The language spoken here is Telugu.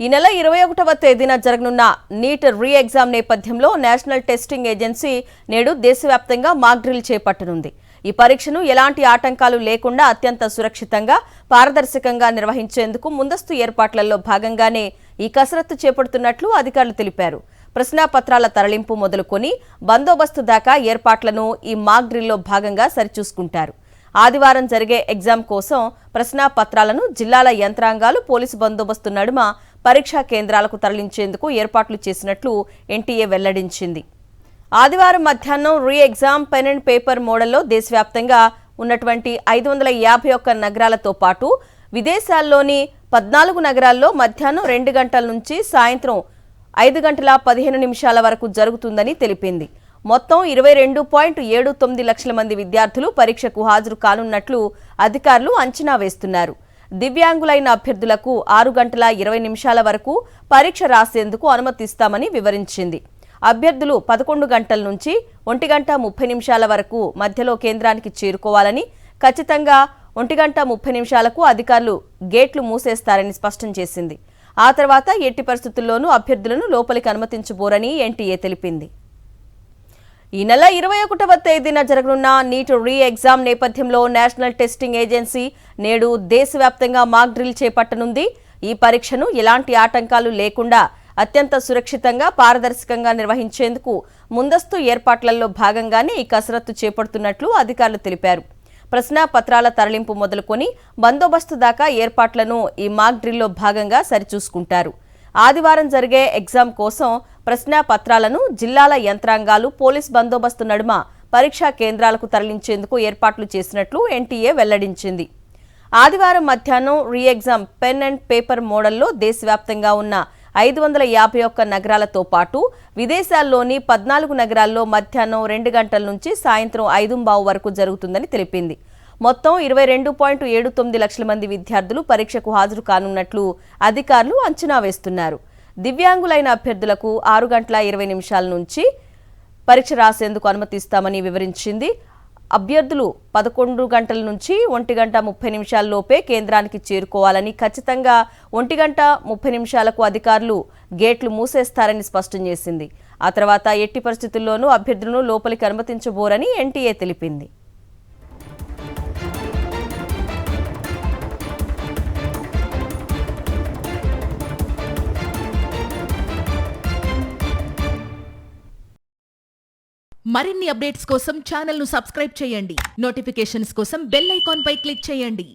ఈ నెల 21వ తేదీన జరగనున్న నీట్ రీ ఎగ్జామ్ నేపథ్యంలో నేషనల్ టెస్టింగ్ ఏజెన్సీ నేడు దేశవ్యాప్తంగా మాక్ డ్రిల్ చేపట్టనుంది. ఈ పరీక్షను ఎలాంటి ఆటంకాలు లేకుండా అత్యంత సురక్షితంగా, పారదర్శకంగా నిర్వహించేందుకు ముందస్తు ఏర్పాట్లలో భాగంగానే ఈ కసరత్తు చేపడుతున్నట్లు అధికారులు తెలిపారు. ప్రశ్నాపత్రాల తరలింపు మొదలుకొని బందోబస్తు దాకా ఏర్పాట్లను ఈ మాక్ డ్రిల్లో భాగంగా సరిచూసుకుంటారు. ఆదివారం జరిగే ఎగ్జామ్ కోసం ప్రశ్నాపత్రాలను జిల్లాల యంత్రాంగాలు పోలీసు బందోబస్తు నడుమ పరీక్షా కేంద్రాలకు తరలించేందుకు ఏర్పాట్లు చేసినట్లు ఎన్టీఏ వెల్లడించింది. ఆదివారం మధ్యాహ్నం re exam pen and paper మోడల్లో దేశవ్యాప్తంగా ఉన్నటువంటి 551 నగరాలతో పాటు విదేశాల్లోని 14 నగరాల్లో మధ్యాహ్నం 2 గంటల నుంచి సాయంత్రం 5 గంటల 15 నిమిషాల వరకు జరుగుతుందని తెలిపింది. మొత్తం 22.79 లక్షల మంది విద్యార్థులు పరీక్షకు హాజరు కానున్నట్లు అధికారులు అంచనా వేస్తున్నారు. దివ్యాంగులైన అభ్యర్థులకు 6 గంటల 20 నిమిషాల వరకు పరీక్ష రాసేందుకు అనుమతిస్తామని వివరించింది. అభ్యర్థులు 11 గంటల నుంచి 1 గంట 30 నిమిషాల వరకు మధ్యలో కేంద్రానికి చేరుకోవాలని, ఖచ్చితంగా 1 గంట 30 నిమిషాలకు అధికారులు గేట్లు మూసేస్తారని స్పష్టం చేసింది. ఆ తర్వాత ఎట్టి పరిస్థితుల్లోనూ అభ్యర్థులను లోపలికి అనుమతించబోరని ఎన్టీఏ తెలిపింది. ఈ నెల 21వ తేదీన జరగనున్న నీట్ రీ ఎగ్జామ్ నేపథ్యంలో నేషనల్ టెస్టింగ్ ఏజెన్సీ నేడు దేశవ్యాప్తంగా మాక్ డ్రిల్ చేపట్టనుంది. ఈ పరీక్షను ఎలాంటి ఆటంకాలు లేకుండా అత్యంత సురక్షితంగా, పారదర్శకంగా నిర్వహించేందుకు ముందస్తు ఏర్పాట్లలో భాగంగానే ఈ కసరత్తు చేపడుతున్నట్లు అధికారులు తెలిపారు. ప్రశ్నాపత్రాల తరలింపు మొదలుకొని బందోబస్తు దాకా ఏర్పాట్లను ఈ మాక్ డ్రిల్లో భాగంగా సరిచూసుకుంటారు. ఆదివారం జరిగే ఎగ్జామ్ కోసం ప్రశ్నాపత్రాలను జిల్లాల యంత్రాంగాలు పోలీస్ బందోబస్తు నడుమ పరీక్షా కేంద్రాలకు తరలించేందుకు ఏర్పాట్లు చేసినట్లు ఎన్టీఏ వెల్లడించింది. ఆదివారం మధ్యాహ్నం re exam pen and paper మోడల్లో దేశవ్యాప్తంగా ఉన్న 551 నగరాలతో పాటు విదేశాల్లోని 14 నగరాల్లో మధ్యాహ్నం 2 గంటల నుంచి సాయంత్రం 5:15 వరకు జరుగుతుందని తెలిపింది. మొత్తం 22.79 లక్షల మంది విద్యార్థులు పరీక్షకు హాజరు కానున్నట్లు అధికారులు అంచనా వేస్తున్నారు. దివ్యాంగులైన అభ్యర్థులకు 6 గంటల 20 నిమిషాల నుంచి పరీక్ష రాసేందుకు అనుమతిస్తామని వివరించింది. అభ్యర్థులు 11 గంటల నుంచి 1 గంట 30 నిమిషాల లోపే కేంద్రానికి చేరుకోవాలని, ఖచ్చితంగా 1 గంట 30 నిమిషాలకు అధికారులు గేట్లు మూసేస్తారని స్పష్టం చేసింది. ఆ తర్వాత ఎట్టి పరిస్థితుల్లోనూ అభ్యర్థులను లోపలికి అనుమతించబోరని ఎన్టీఏ తెలిపింది. మరిన్ని అప్డేట్స్ కోసం ఛానల్ ను సబ్స్క్రైబ్ చేయండి. నోటిఫికేషన్స్ కోసం బెల్ ఐకాన్ పై క్లిక్ చేయండి.